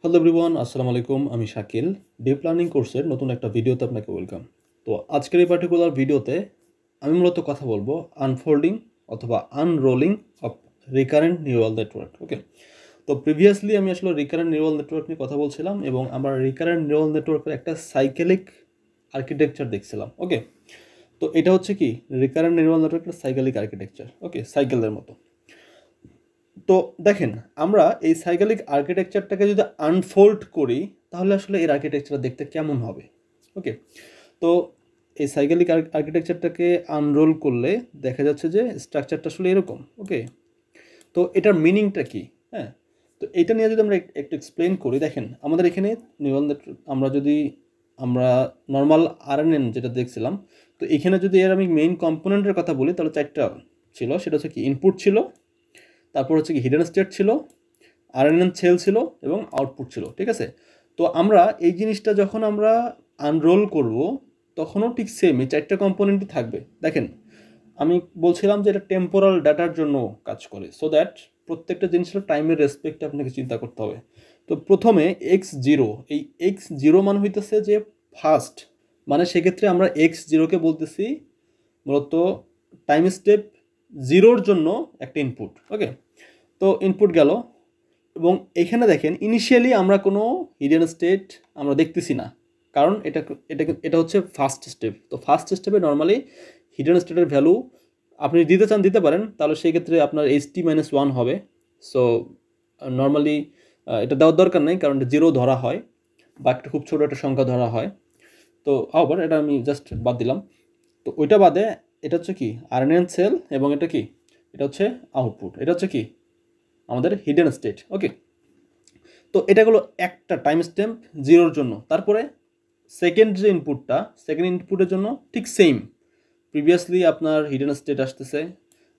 Hello everyone, আসসালামু আলাইকুম। আমি শাকিল। ডিপ লার্নিং কোর্সের নতুন একটা ভিডিওতে আপনাকে ওয়েলকাম। তো আজকের এই পার্টিকুলার ভিডিওতে আমি মূলত কথা বলবো আনফোল্ডিং অথবা আনরোলিং অফ রিকারেন্ট নিউরাল নেটওয়ার্ক। ওকে, তো প্রিভিয়াসলি আমি আসলে রিকারেন্ট নিউরাল নেটওয়ার্ক নিয়ে কথা বলছিলাম এবং আমরা রিকারেন্ট নিউরাল নেটওয়ার্কের একটা সাইকেলিক আর্কিটেকচার দেখছিলাম। ওকে, তো এটা হচ্ছে কি রিকারেন্ট নিউরাল নেটওয়ার্কের সাইকেলিক আর্কিটেকচার। ওকে, সাইকেলের মতো। তো দেখেন, আমরা এই সাইকেলিক আর্কিটেকচারটাকে যদি আনফোল্ড করি তাহলে আসলে এর আর্কিটেকচার দেখতে কেমন হবে। ওকে, তো এই সাইকেলিক আর্কিটেকচারটাকে আনরোল করলে দেখা যাচ্ছে যে স্ট্রাকচারটা আসলে এরকম। ওকে, তো এটার মিনিংটা কি? হ্যাঁ, তো এটা নিয়ে যদি আমরা একটু এক্সপ্লেন করি, দেখেন আমাদের এখানে নিউরাল নেটওয়ার্ক আমরা নর্মাল আরএনএন যেটা দেখছিলাম, তো এখানে যদি এর আমি মেইন কম্পোনেন্টের কথা বলি তাহলে চারটা ছিল। সেটা হচ্ছে কি ইনপুট ছিল, তারপর হচ্ছে কি হিডেন স্টেট ছিল, আরএনএন সেল ছিল এবং আউটপুট ছিল। ঠিক আছে, তো আমরা এই জিনিসটা যখন আমরা আনরোল করব তখনও ঠিক সেম এই চারটা কম্পোনেন্টই থাকবে। দেখেন, আমি বলছিলাম যে এটা টেম্পোরাল ডাটার জন্য কাজ করে, সো দ্যাট প্রত্যেকটা জিনিসের টাইমের রেসপেক্টে আপনাকে চিন্তা করতে হবে। তো প্রথমে x0, এই x0 মানে হইতেছে যে ফার্স্ট, মানে সেক্ষেত্রে আমরা x0কে বলতেছি মূলত টাইম স্টেপ জিরোর জন্য একটা ইনপুট। ওকে, তো ইনপুট গেল এবং এখানে দেখেন ইনিশিয়ালি আমরা কোনো হিডেন স্টেট আমরা দেখতেছি না, কারণ এটা এটা এটা হচ্ছে ফার্স্ট স্টেপ। তো ফার্স্ট স্টেপে নর্মালি হিডেন স্টেটের ভ্যালু আপনি দিতে চান দিতে পারেন, তাহলে সেই ক্ষেত্রে আপনার HT-1 হবে। সো নর্মালি এটা দেওয়ার দরকার নেই, কারণ জিরো ধরা হয় বা একটা খুব ছোটো একটা সংখ্যা ধরা হয়। তো আবার এটা আমি জাস্ট বাদ দিলাম। তো ওইটা বাদে এটা হচ্ছে কি আরএনএন সেল এবং এটা কি, এটা হচ্ছে আউটপুট, এটা হচ্ছে কি আমাদের হিডেন স্টেট। ওকে, তো এটা হলো একটা টাইম স্ট্যাম্প জিরোর জন্য। তারপরে সেকেন্ড যে ইনপুটটা, সেকেন্ড ইনপুটের জন্য ঠিক সেম, প্রিভিয়াসলি আপনার হিডেন স্টেট আসতেছে,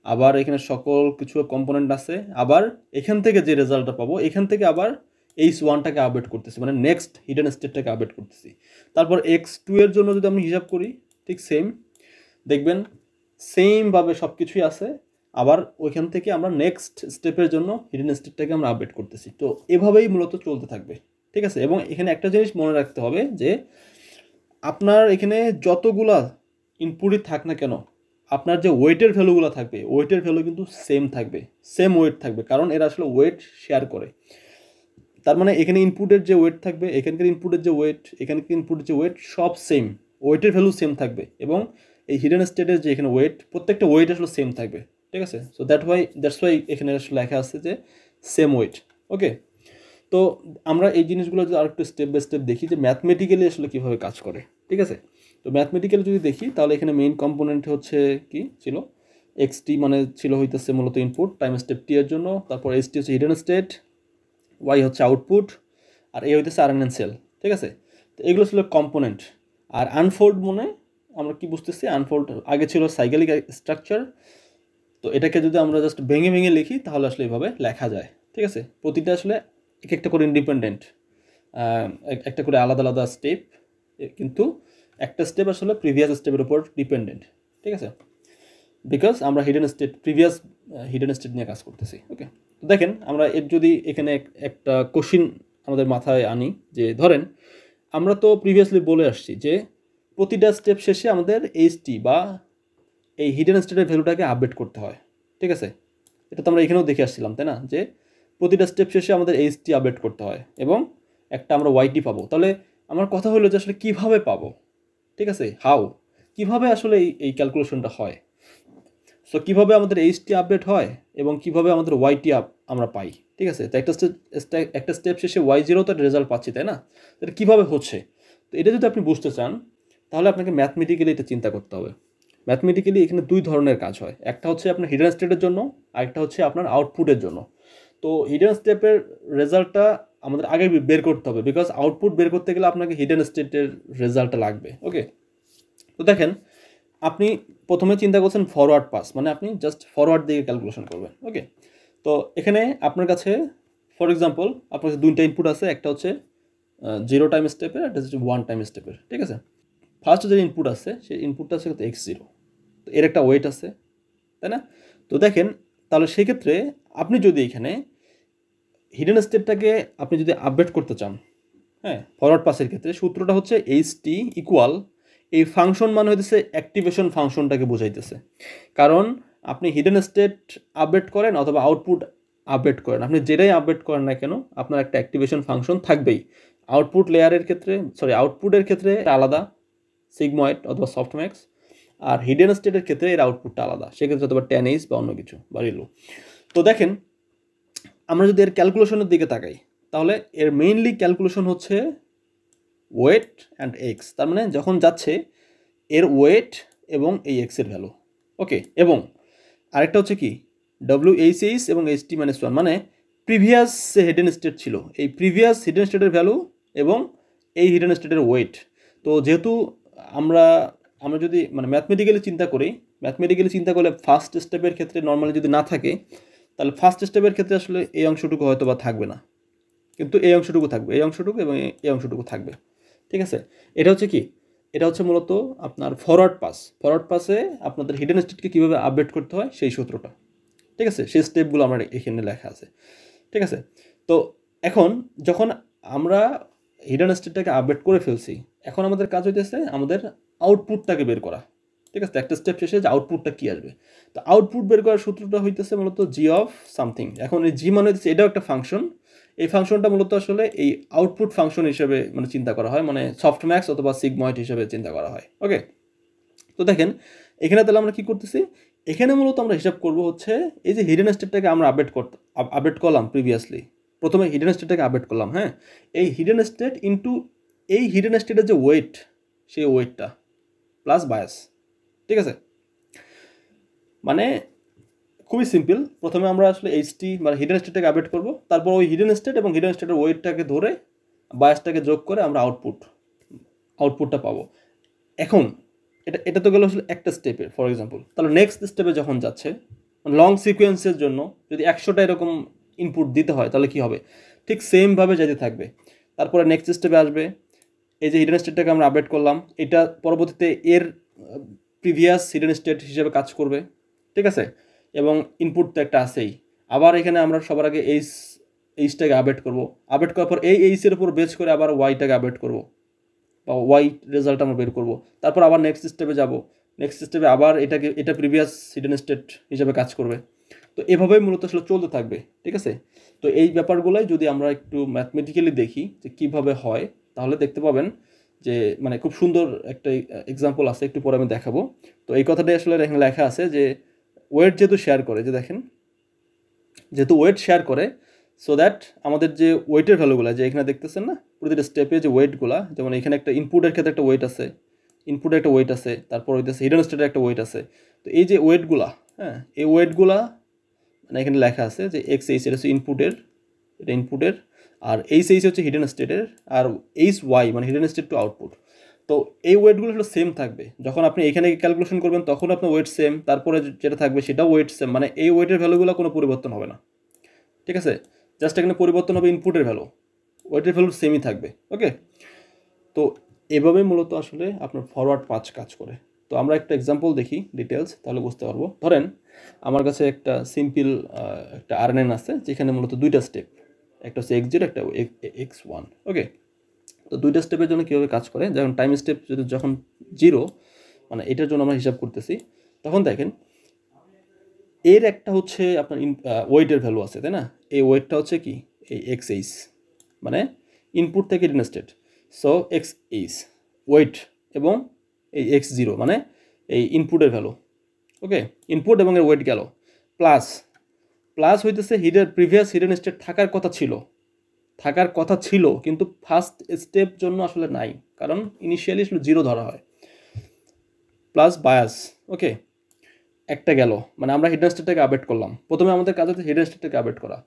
আবার এখানে সকল কিছু কম্পোনেন্ট আছে, আবার এখান থেকে যে রেজাল্টটা পাবো এখান থেকে আবার H1টাকে আপডেট করতেছি, মানে নেক্সট হিডেন স্টেটটাকে আপডেট করতেছি। তারপর X2 এর জন্য যদি আমি হিসাব করি ঠিক সেম, দেখবেন সেমভাবে সব কিছুই আছে, আবার ওইখান থেকে আমরা নেক্সট স্টেপের জন্য হিডেন স্টেটটাকে আমরা আপডেট করতেছি। তো এভাবেই মূলত চলতে থাকবে। ঠিক আছে, এবং এখানে একটা জিনিস মনে রাখতে হবে যে আপনার এখানে যতগুলা ইনপুটই থাক না কেন, আপনার যে ওয়েটের ভ্যালুগুলো থাকবে ওয়েটের ভ্যালু কিন্তু সেম থাকবে, সেম ওয়েট থাকবে, কারণ এরা আসলে ওয়েট শেয়ার করে। তার মানে এখানে ইনপুটের যে ওয়েট থাকবে, এখানকার ইনপুটের যে ওয়েট, এখানকার ইনপুটের যে ওয়েট, সব সেম, ওয়েটের ভ্যালু সেম থাকবে। এবং এই হিডেন স্টেটের যে এখানে ওয়েট, প্রত্যেকটা ওয়েট আসলে সেম থাকবে। ঠিক আছে, সো দ্যাটস ওয়াই এখানে আসলে লেখা আছে যে সেম ওয়েট। ওকে, তো আমরা এই জিনিসগুলো যদি আরেকটু স্টেপ বাই স্টেপ দেখি যে ম্যাথমেটিক্যালি আসলে কীভাবে কাজ করে। ঠিক আছে, তো ম্যাথমেটিক্যালি যদি দেখি তাহলে এখানে মেইন কম্পোনেন্ট হচ্ছে কি ছিল, এক্সটি মানে ছিল হইতেছে মূলত ইনপুট টাইম স্টেপ টি এর জন্য, তারপর এসটি হচ্ছে হিডেন স্টেট, ওয়াই হচ্ছে আউটপুট, আর এ হইতেছে আরএনএন সেল। ঠিক আছে, তো এগুলো ছিল কম্পোনেন্ট। আর আনফোল্ড মনে আমরা কি বুঝতেছি, আনফোল্ড আগে ছিল সাইকেলিক স্ট্রাকচার, তো এটাকে যদি আমরা জাস্ট ভেঙে ভেঙে লিখি তাহলে আসলে এইভাবে লেখা যায়। ঠিক আছে, প্রতিটা আসলে এক একটা করে ইন্ডিপেন্ডেন্ট, একটা করে আলাদা আলাদা স্টেপ, কিন্তু একটা স্টেপ আসলে প্রিভিয়াস স্টেপের উপর ডিপেন্ডেন্ট। ঠিক আছে, বিকজ আমরা hidden state previous hidden state নিয়ে কাজ করতেছি। ওকে, তো দেখেন আমরা এর যদি এখানে একটা কোশ্চিন আমাদের মাথায় আনি, যে ধরেন আমরা তো প্রিভিয়াসলি বলে আসছি যে প্রতিটা স্টেপ শেষে আমাদের এইচটি বা এই হিডেন স্টেটের ভ্যালুটাকে আপডেট করতে হয়। ঠিক আছে, এটা তো আমরা এখানেও দেখে আসছিলাম, তাই না, যে প্রতিটা স্টেপ শেষে আমাদের এইচটি আপডেট করতে হয় এবং একটা আমরা ওয়াইটি পাবো। তাহলে আমার কথা হলো যে আসলে কীভাবে পাবো। ঠিক আছে, হাউ, কীভাবে আসলে এই ক্যালকুলেশনটা হয়। সো কীভাবে আমাদের এইচটি আপডেট হয় এবং কীভাবে আমাদের ওয়াইটি আমরা পাই। ঠিক আছে, তো একটা স্টেপ শেষে Y0 তো রেজাল্ট পাচ্ছি, তাই না, এটা কীভাবে হচ্ছে। তো এটা যদি আপনি বুঝতে চান তাহলে আপনাকে ম্যাথমেটিক্যালি এটা চিন্তা করতে হবে। ম্যাথমেটিক্যালি এখানে দুই ধরনের কাজ হয়, একটা হচ্ছে আপনার হিডেন স্টেটের জন্য, আরেকটা হচ্ছে আপনার আউটপুটের জন্য। তো হিডেন স্টেপের রেজাল্টটা আমাদের আগে বের করতে হবে, বিকজ আউটপুট বের করতে গেলে আপনাকে হিডেন স্টেটের রেজাল্টটা লাগবে। ওকে, তো দেখেন আপনি প্রথমে চিন্তা করছেন ফরওয়ার্ড পাস, মানে আপনি জাস্ট ফরওয়ার্ড দিকে ক্যালকুলেশন করবেন। ওকে, তো এখানে আপনার কাছে ফর এক্সাম্পল আপনার কাছে দুইটা ইনপুট আছে, একটা হচ্ছে 0 টাইম স্টেপের, একটা হচ্ছে 1 টাইম স্টেপের। ঠিক আছে, ফার্স্ট যে ইনপুট আছে সেই ইনপুটটা হচ্ছে X0, তো এর একটা ওয়েট আছে, তাই না। তো দেখেন তাহলে সেক্ষেত্রে আপনি যদি এখানে হিডেন স্টেটটাকে আপনি যদি আপডেট করতে চান, হ্যাঁ, ফরওয়ার্ড পাসের ক্ষেত্রে সূত্রটা হচ্ছে HT ইকুয়াল, এই ফাংশন মানে হইতেছে অ্যাক্টিভেশন ফাংশনটাকে বোঝাইতেছে। কারণ আপনি হিডেন স্টেট আপডেট করেন অথবা আউটপুট আপডেট করেন, আপনি যেটাই আপডেট করেন না কেন আপনার একটা অ্যাক্টিভেশন ফাংশন থাকবেই। আউটপুট লেয়ারের ক্ষেত্রে, আউটপুটের ক্ষেত্রে আলাদা সিগময়েড অথবা সফটম্যাক্স, আর হিডেন স্টেটের ক্ষেত্রে এর আউটপুটটা আলাদা, সেক্ষেত্রে অথবা 10H বা অন্য কিছু বা রিলো। তো দেখেন আমরা যদি এর ক্যালকুলেশনের দিকে তাকাই, তাহলে এর মেইনলি ক্যালকুলেশন হচ্ছে ওয়েট অ্যান্ড এক্স, তার মানে যখন যাচ্ছে এর ওয়েট এবং এই এক্সের ভ্যালু। ওকে, এবং আরেকটা হচ্ছে কি WHH এবং HT-1, মানে প্রিভিয়াস যে হিডেন স্টেট ছিল এই প্রিভিয়াস হিডেন স্টেটের ভ্যালু এবং এই হিডেন স্টেটের ওয়েট। তো যেহেতু আমরা যদি মানে ম্যাথমেটিক্যালি চিন্তা করলে ফার্স্ট স্টেপের ক্ষেত্রে নর্মালি যদি না থাকে, তাহলে ফার্স্ট স্টেপের ক্ষেত্রে আসলে এই অংশটুকু হয়তো বা থাকবে না, কিন্তু এই অংশটুকু থাকবে, এই অংশটুকু এবং এই অংশটুকু থাকবে। ঠিক আছে, এটা হচ্ছে কি, এটা হচ্ছে মূলত আপনার ফরওয়ার্ড পাসে আপনাদের হিডেন স্টেটকে কীভাবে আপডেট করতে হয় সেই সূত্রটা। ঠিক আছে, সেই স্টেপগুলো আমার এখানে লেখা আছে। ঠিক আছে, তো এখন যখন আমরা হিডেন স্টেটটাকে আপডেট করে ফেলছি, এখন আমাদের কাজ হইতেছে আমাদের আউটপুটটাকে বের করা। ঠিক আছে, একটা স্টেপ শেষে যে আউটপুটটা কী আসবে, তো আউটপুট বের করার সূত্রটা হইতেছে মূলত জি অফ সামথিং। এখন এই জি মানে হচ্ছে এটাও একটা ফাংশন, এই ফাংশনটা মূলত আসলে এই আউটপুট ফাংশন হিসেবে মানে চিন্তা করা হয়, মানে সফটম্যাক্স অথবা সিগময়েড হিসেবে চিন্তা করা হয়। ওকে, তো দেখেন এখানে তাহলে আমরা কি করতেছি, এখানে মূলত আমরা হিসাব করব হচ্ছে এই যে হিডেন স্টেটটাকে আমরা আপডেট করলাম প্রিভিয়াসলি, প্রথমে হিডেন স্টেটটাকে আপডেট করলাম, হ্যাঁ, এই হিডেন স্টেট ইনটু এই হিডেন স্টেটের যে ওয়েট, সেই ওয়েটটা প্লাস বায়াস। ঠিক আছে, মানে খুবই সিম্পল, প্রথমে আমরা আসলে HT মানে হিডেন স্টেটটাকে আপডেট করব, তারপর ওই হিডেন স্টেট এবং হিডেন স্টেটের ওয়েটটাকে ধরে বায়াসটাকে যোগ করে আমরা আউটপুটটা পাবো। এখন এটা তো গেল আসলে একটা স্টেপে, ফর এক্সাম্পল, তাহলে নেক্সট স্টেপে যখন যাচ্ছে লং সিকোয়েন্সের জন্য যদি 100টা এরকম ইনপুট দিতে হয় তাহলে কি হবে, ঠিক সেমভাবে যেতে থাকবে। তারপরে নেক্সট স্টেপে আসবে এই যে হিডেন স্টেটটাকে আমরা আপডেট করলাম, এটা পরবর্তীতে এর প্রিভিয়াস হিডেন স্টেট হিসেবে কাজ করবে। ঠিক আছে, এবং ইনপুট তো একটা আছেই, আবার এখানে আমরা সবার আগে এইচটাকে আপডেট করব, আপডেট করার পর এই এইচের উপর বেস করে আবার ওয়াইটাকে আপডেট করব বা ওয়াই রেজাল্ট আমরা বের করব, তারপর আবার নেক্সট স্টেপে যাব, নেক্সট স্টেপে আবার এটা প্রিভিয়াস হিডেন স্টেট হিসেবে কাজ করবে। তো এভাবেই মূলত আসলে চলতে থাকবে। ঠিক আছে, তো এই ব্যাপারগুলোই যদি আমরা একটু ম্যাথমেটিক্যালি দেখি যে কীভাবে হয়, তাহলে দেখতে পাবেন যে মানে খুব সুন্দর একটা এক্সাম্পল আছে, একটু পরে আমি দেখাবো। তো এই কথাটাই আসলে এখানে লেখা আছে যে ওয়েট যেহেতু শেয়ার করে, যে দেখেন যেহেতু ওয়েট শেয়ার করে, সো দ্যাট আমাদের যে ওয়েটের ভ্যালুগুলো যে এখানে দেখতেছেন না প্রতিটা স্টেপে যে ওয়েটগুলো, যেমন এখানে একটা ইনপুটের ক্ষেত্রে একটা ওয়েট আছে, তারপর হইতেছে হিডেন স্টেটের একটা ওয়েট আছে। তো এই যে ওয়েটগুলা, হ্যাঁ, এই ওয়েটগুলা মানে এখানে লেখা আছে যে XH এটা হচ্ছে ইনপুটের, আর HH হচ্ছে হিডেন স্টেটের, আর HY মানে হিডেন স্টেট টু আউটপুট। তো এই ওয়েটগুলো আসলে সেম থাকবে, যখন আপনি এখানে ক্যালকুলেশন করবেন তখন আপনার ওয়েট সেম, তারপরে যেটা থাকবে সেটাও ওয়েট সেম, মানে এই ওয়েটের ভ্যালুগুলো কোনো পরিবর্তন হবে না। ঠিক আছে, জাস্ট এখানে পরিবর্তন হবে ইনপুটের ভ্যালু, ওয়েটের ভ্যালু সেমই থাকবে। ওকে, তো এভাবে মূলত আসলে আপনার ফরওয়ার্ড পাঁচ কাজ করে। তো আমরা একটা এক্সাম্পল দেখি ডিটেলস, তাহলে বুঝতে পারবো। ধরেন আমার কাছে একটা সিম্পল একটা RNN আছে যেখানে মূলত দুইটা স্টেপ, একটা হচ্ছে X0 একটা X1। ওকে, তো দুইটা স্টেপের জন্য কীভাবে কাজ করে, যেমন টাইম স্টেপ যখন 0 মানে এটার জন্য আমরা হিসাব করতেছি, তখন দেখেন এর একটা হচ্ছে আপনার ওয়েটের ভ্যালু আছে, তাই না, এই ওয়েটটা হচ্ছে কি এই XH মানে ইনপুট থেকে hidden state, so XH weight, এবং এই X0 মানে এই ইনপুটের ভ্যালু। ওকে, ইনপুট এবং এর ওয়েট গেল, প্লাস হইতেছে প্রিভিয়াস হিডেন স্টেট থাকার কথা ছিল কিন্তু ফার্স্ট স্টেপ জন্য আসলে নাই, কারণ ইনিশিয়ালি আসলে 0 ধরা হয়, প্লাস বায়াস। ওকে, একটা গেল, মানে আমরা হিডেন স্টেটটাকে আপডেট করলাম, প্রথমে আমাদের কাজ হচ্ছে হিডেন স্টেটটাকে আপডেট করা।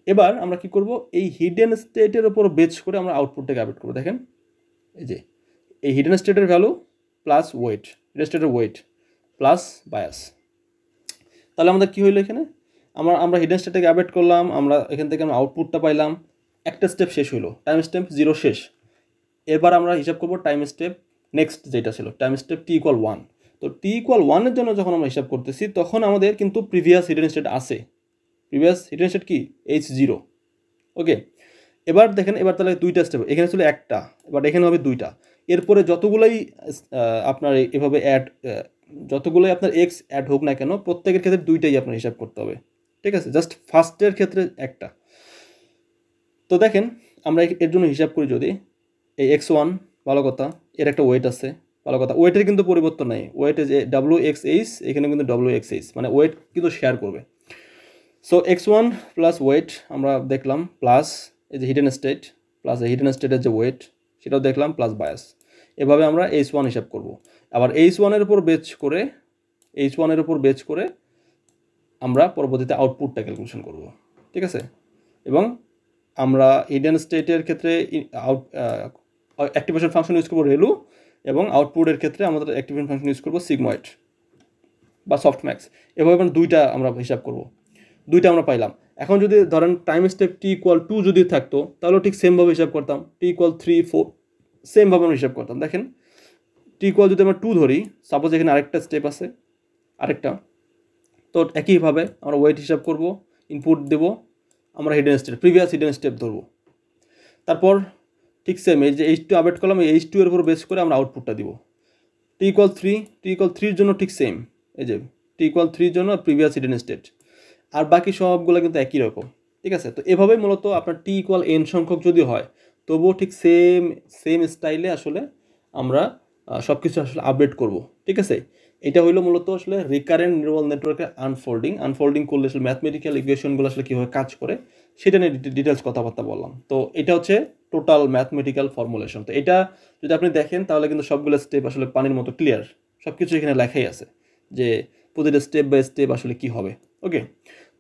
এবার আমরা কি করব, এই হিডেন স্টেটের উপর বেস করে আমরা আউটপুটটাকে আপডেট করবো। দেখেন এই যে এই হিডেন স্টেটের ভ্যালু প্লাস ওয়েট, হিডেন স্টেটের ওয়েট প্লাস বায়াস, তাহলে আমাদের কি হইলো, এখানে আমরা হিডেন স্টেটটাকে আপডেট করলাম, আমরা এখান থেকে আমরা আউটপুটটা পাইলাম, একটা স্টেপ শেষ হইলো, টাইম স্টেপ 0 শেষ। এবার আমরা হিসাব করবো টাইম স্টেপ নেক্সট যেটা ছিল টাইম স্টেপ T=1। তো T=1 এর জন্য যখন আমরা হিসাব করতেছি তখন আমাদের কিন্তু প্রিভিয়াস হিডেন স্টেট আছে, প্রিভিয়াস হিডেন স্টেট কি H0, ওকে, এবার দেখেন, এবার তাহলে দুইটা স্টেপ, এখানে ছিল একটা, এবার এখানে হবে দুইটা। এরপরে যতগুলোই আপনার এভাবে যতগুলোই আপনার এক্স অ্যাড হোক না কেন, প্রত্যেকের ক্ষেত্রে দুইটাই আপনার হিসাব করতে হবে, ঠিক আছে? জাস্ট ফার্স্টের ক্ষেত্রে একটা। তো দেখেন আমরা এর জন্য হিসাব করি, যদি এই x1, ভালো কথা, এর একটা ওয়েট আছে, ভালো কথা, ওয়েটের কিন্তু পরিবর্তন নেই, ওয়েটে যে WXH, এখানে কিন্তু WXH মানে ওয়েট কিন্তু শেয়ার করবে। সো x1 প্লাস ওয়েট আমরা দেখলাম, প্লাস এই যে হিডেন স্টেট, প্লাস এই হিডেন স্টেটের যে ওয়েট সেটাও দেখলাম, প্লাস বায়াস। এভাবে আমরা H1 হিসাব করব। আবার H1 এর উপর বেচ করে আমরা পরবর্তীতে আউটপুটটা ক্যালকুলেশন করব, ঠিক আছে? এবং আমরা হিডেন স্টেটের ক্ষেত্রে অ্যাক্টিভেশন ফাংশন ইউজ করবো রেলু, এবং আউটপুটের ক্ষেত্রে আমাদের অ্যাক্টিভেশন ফাংশন ইউজ করবো সিগময়েড বা সফটম্যাক্স। এভাবে আমরা দুইটা আমরা হিসাব করব, দুইটা আমরা পাইলাম। এখন যদি ধরেন টাইম স্টেপ t=2 যদি থাকতো, তাহলে ঠিক সেমভাবে হিসাব করতাম, t=3, 4 সেমভাবে আমরা হিসাব করতাম। দেখেন t= যদি আমরা 2 ধরি, সাপোজ এখানে আরেকটা স্টেপ আছে, আরেকটা, তো একইভাবে আমরা ওয়েট হিসাব করব, ইনপুট দেব, আমরা প্রিভিয়াস হিডেন স্টেপ ধরবো। তারপর ঠিক সেম এই যে H2 আপডেট করলাম, এই H2 এর উপর বেস করে আমরা আউটপুটটা দিব। t=3 জন্য ঠিক সেম, এই যে t=3 জন্য প্রিভিয়াস হিডেন স্টেট, আর বাকি সবগুলো কিন্তু একই রকম, ঠিক আছে? তো এভাবেই মূলত আপনার t=n সংখ্যক যদি হয়, তবুও ঠিক সেম স্টাইলে আসলে আমরা সব কিছু আসলে আপডেট করব, ঠিক আছে? এটা হইলো মূলত আসলে রিকারেন্ট নিউরাল নেটওয়ার্কের আনফোল্ডিং করলে আসলে ম্যাথমেটিক্যাল ইকুয়েশনগুলো আসলে কীভাবে কাজ করে সেটা নিয়ে ডিটেলস কথাবার্তা বললাম। তো এটা হচ্ছে টোটাল ম্যাথমেটিক্যাল ফর্মুলেশন। তো এটা যদি আপনি দেখেন তাহলে কিন্তু সবগুলো স্টেপ আসলে পানির মতো ক্লিয়ার, সব কিছু এখানে লেখাই আছে যে প্রতিটা স্টেপ বাই স্টেপ আসলে কী হবে। ওকে,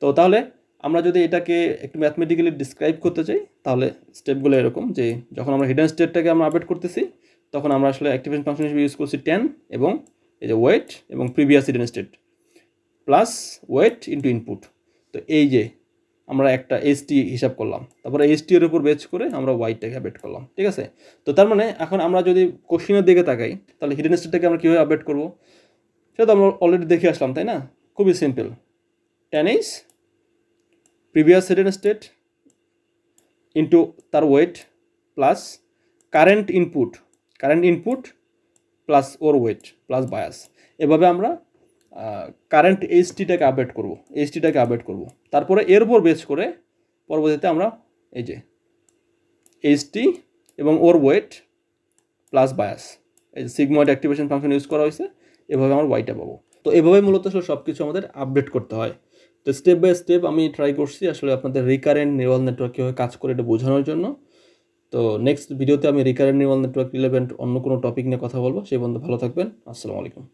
তো তাহলে আমরা যদি এটাকে একটু ম্যাথমেটিক্যালি ডিসক্রাইব করতে চাই, তাহলে স্টেপগুলো এরকম যে যখন আমরা হিডেন স্টেটটাকে আমরা আপডেট করতেছি, তখন আমরা আসলে অ্যাক্টিভেশন ফাংশন হিসেবে ইউজ করছি 10, এবং এই যে ওয়েট এবং previous hidden state plus wait into input. তো এই যে আমরা একটা HT হিসাব করলাম, তারপরে HT এর উপর বেচ করে আমরা ওয়াইটটাকে আপডেট করলাম, ঠিক আছে? তো তার মানে এখন আমরা যদি কোশ্চেনের দিকে তাকাই, তাহলে হিডেন স্টেটটাকে আমরা কীভাবে আপডেট করবো সেটা তো আমরা অলরেডি দেখে আসলাম, তাই না? খুবই simple, 10H previous hidden state into তার weight plus current input plus ওর ওয়েট প্লাস বায়াস। এভাবে আমরা কারেন্ট HTটাকে আপডেট করব। তারপরে এর উপর বেস করে পরবর্তীতে আমরা এই যে HT এবং ওর ওয়েট প্লাস বায়াস, এই যে সিগময়েড অ্যাক্টিভেশন ফাংশন ইউজ করা হয়েছে, এভাবে আমরা ওয়াইটা পাবো। তো এভাবে মূলত আসলে সব কিছু আমাদের আপডেট করতে হয়। তো স্টেপ বাই স্টেপ আমি ট্রাই করছি আসলে আপনাদের রিকারেন্ট নিউরাল নেটওয়ার্ক কীভাবে কাজ করে এটা বোঝানোর জন্য। তো নেক্সট ভিডিওতে আমি রিকারেন্ট নিউরাল নেটওয়ার্ক রিলেভেন্ট অন্য কোনো টপিক নিয়ে কথা বলবো। সেই পর্যন্ত ভালো থাকবেন। আসসালামু আলাইকুম।